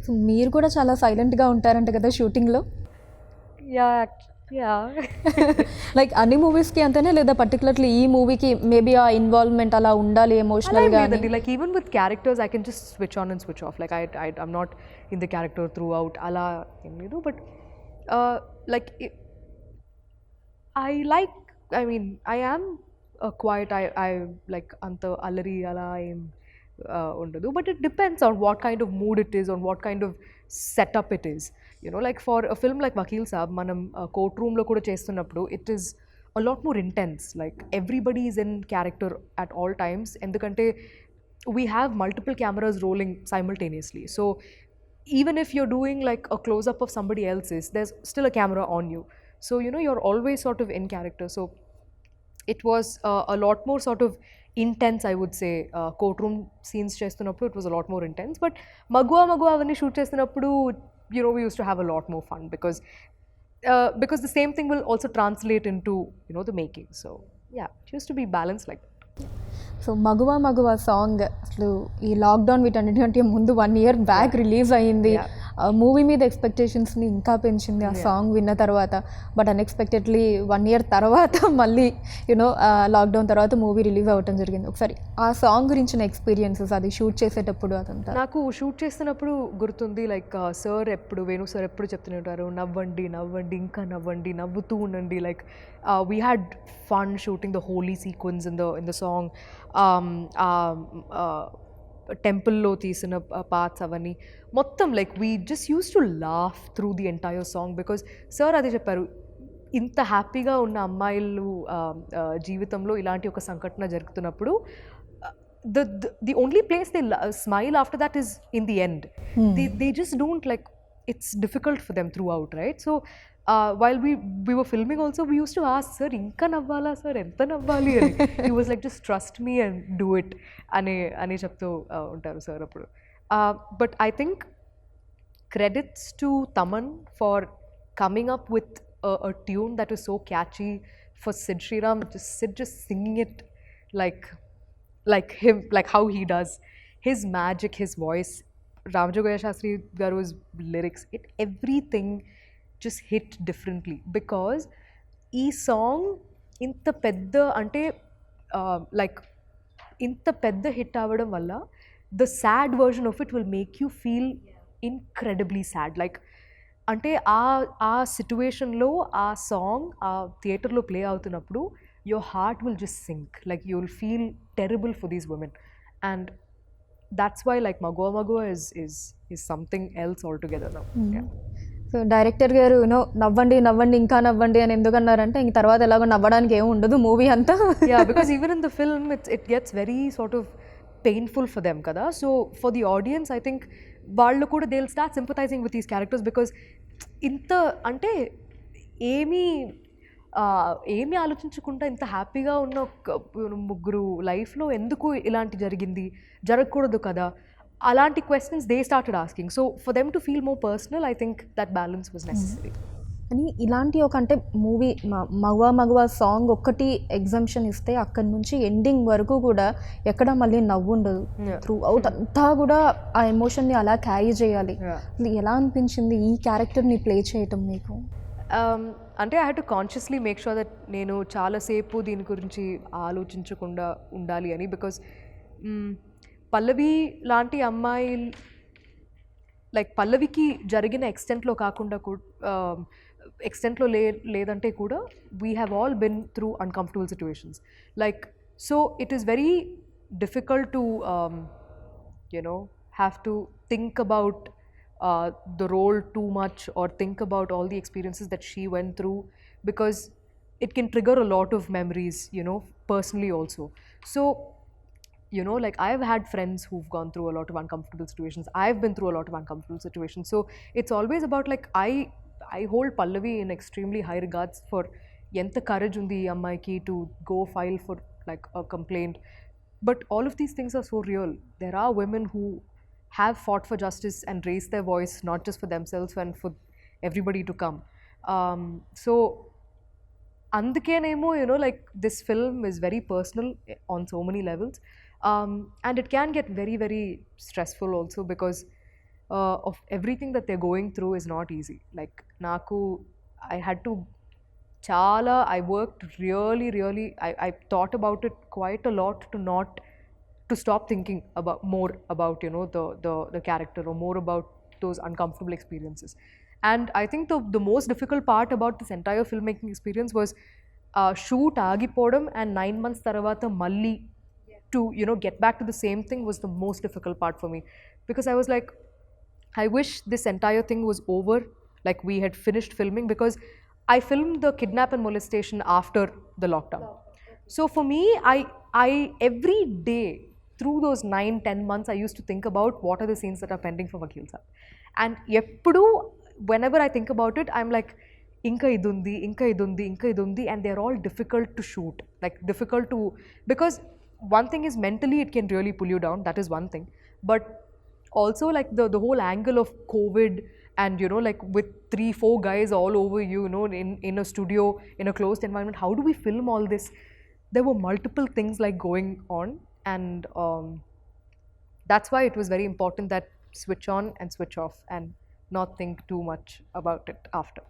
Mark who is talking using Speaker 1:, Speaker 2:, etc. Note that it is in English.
Speaker 1: So మీరు కూడా చాలా సైలెంట్గా ఉంటారంట కదా షూటింగ్లో?
Speaker 2: యా
Speaker 1: లైక్ అన్ని మూవీస్కి అంతేనా, లేదా పర్టికులర్లీ ఈ మూవీకి మేబీ ఆ ఇన్వాల్వ్మెంట్ అలా ఉండాలి ఎమోషనల్గా?
Speaker 2: like even with characters I can just switch on and switch off. Like I'm not in the character throughout ala you know, but like I mean I am quiet. I like anta alari ala em undadu, but it depends on what kind of mood it is, on what kind of setup it is. You know, like for a film like Vakeel Saab, manam courtroom lo kuda chestunnappudu it is a lot more intense. Like everybody is in character at all times, endukante we have multiple cameras rolling simultaneously. So even if you're doing like a close up of somebody else's, there's still a camera on you. So you know, you're always sort of in character. So it was a lot more sort of intense, I would say. Courtroom scenes chestunnappudu it was a lot more intense, but magua avanni shoot chestunnappudu, you know, we used to have a lot more fun because the same thing will also translate into, you know, the making. So yeah, it used to be balanced like that.
Speaker 1: So మగువా song అసలు ఈ lockdown వీటన్నిటికంటే ముందు 1 year back release అయ్యింది. Movie మీద ఎక్స్పెక్టేషన్స్ని ఇంకా పెంచింది ఆ సాంగ్ విన్న తర్వాత. బట్ అన్ఎక్స్పెక్టెడ్లీ 1 year తర్వాత మళ్ళీ యూనో లాక్డౌన్ తర్వాత మూవీ రిలీజ్ అవ్వటం జరిగింది. ఒకసారి ఆ సాంగ్ గురించిన ఎక్స్పీరియన్సెస్, అది షూట్ చేసేటప్పుడు అదంతా.
Speaker 2: నాకు షూట్ చేస్తున్నప్పుడు గుర్తుంది, లైక్ సార్ ఎప్పుడు, వేణు సార్ ఎప్పుడు చెప్తూనే ఉంటారు, నవ్వండి నవ్వండి ఇంకా నవ్వండి, నవ్వుతూ ఉండండి. Like we had fun shooting the holy sequence in the song. టెంపుల్లో తీసిన పార్ట్స్ అవన్నీ మొత్తం like we just use to laugh through the entire song. Because sir అదే చెప్పారు, ఇంత హ్యాపీగా ఉన్న అమ్మాయిలు జీవితంలో ఇలాంటి ఒక సంఘటన జరుగుతున్నప్పుడు the only place they smile after that is in the end. They just don't, like, it's difficult for them throughout, right? So while we were filming also, we used to ask, sir, inka navvala sir, enta navvali ani. He was like, just trust me and do it ani cheptu untaru sir appudu. But I think credits to Taman for coming up with a tune that was so catchy, for Sid Sriram just singing it like him, like how he does, his magic, his voice, Ramajogaya Shastri Garu's lyrics, everything just hit differently. Because ee song inta pedda ante like inta pedda hit avadam valla, the sad version of it will make you feel incredibly sad. Like ante aa situation lo aa song aa theater lo play avutunnappudu your heart will just sink. Like you will feel terrible for these women, and that's why like Magua is something else altogether now. Yeah.
Speaker 1: So director గారు you know నవ్వండి నవ్వండి ఇంకా నవ్వండి అని ఎందుకన్నారంటే, ఇంక తర్వాత ఎలాగో నవ్వడానికి ఏమి ఉండదు మూవీ అంతా.
Speaker 2: Yeah, because even in the film it gets very sort of painful for them kada. So for the audience, I think వాళ్ళు కూడా they'll start sympathizing with these characters, because ఇంత అంటే ఏమీ ఆలోచించకుండా ఇంత హ్యాపీగా ఉన్న ముగ్గురు లైఫ్లో ఎందుకు ఇలాంటి జరగకూడదు కదా, అలాంటి questions they started asking. So for them to feel more personal, I think that balance was necessary.
Speaker 1: అని ఇలాంటి ఒక అంటే మూవీ మగువా సాంగ్ ఒక్కటి ఎగ్జంప్షన్ ఇస్తే అక్కడి నుంచి ఎండింగ్ వరకు కూడా ఎక్కడ మళ్ళీ నవ్వు ఉండదు. త్రూ అవుట్ అంతా కూడా ఆ ఎమోషన్ని అలా క్యారీ చేయాలి. ఎలా అనిపించింది ఈ క్యారెక్టర్ని ప్లే చేయటం మీకు?
Speaker 2: అంటే I had to consciously make sure that నేను చాలాసేపు దీని గురించి ఆలోచించకుండా ఉండాలి అని. బికాజ్ పల్లవి లాంటి అమ్మాయి, లైక్ పల్లవికి జరిగిన ఎక్స్టెంట్లో కాకుండా ఎక్స్టెంట్లో లేదంటే కూడా we have all been through uncomfortable situations. Like so it is very difficult to you know have to think about the role too much, or think about all the experiences that she went through, because it can trigger a lot of memories, you know, personally also. So you know, like I've had friends who've gone through a lot of uncomfortable situations. I've been through a lot of uncomfortable situations. So it's always about, like, I hold Pallavi in extremely high regards for enta courage undi ee ammaiki to go file for like a complaint. But all of these things are so real. There are women who have fought for justice and raised their voice, not just for themselves and for everybody to come. So andukenemo, you know, like this film is very personal on so many levels, and it can get very, very stressful also, because of everything that they're going through is not easy. Like naku, I had to chala, I worked really, I thought about it quite a lot to stop thinking about more about the character, or more about those uncomfortable experiences. And I think the most difficult part about this entire filmmaking experience was shoot agipodam and 9 months taravata malli to get back to the same thing was the most difficult part for me, because I was like, I wish this entire thing was over, like we had finished filming, because I filmed the kidnap and molestation after the lockdown. So for me, I every day through those 9-10 months, I used to think about what are the scenes that are pending for Vakeel Saab. And eppudu, whenever I think about it, I'm like, inka idundi, inka idundi, inka idundi, and they're all difficult to shoot. Like difficult to, because one thing is mentally it can really pull you down. That is one thing. But also like the whole angle of COVID, and like with 3-4 guys all over you, in a studio, in a closed environment, how do we film all this? There were multiple things like going on, and that's why it was very important that switch on and switch off and not think too much about it after.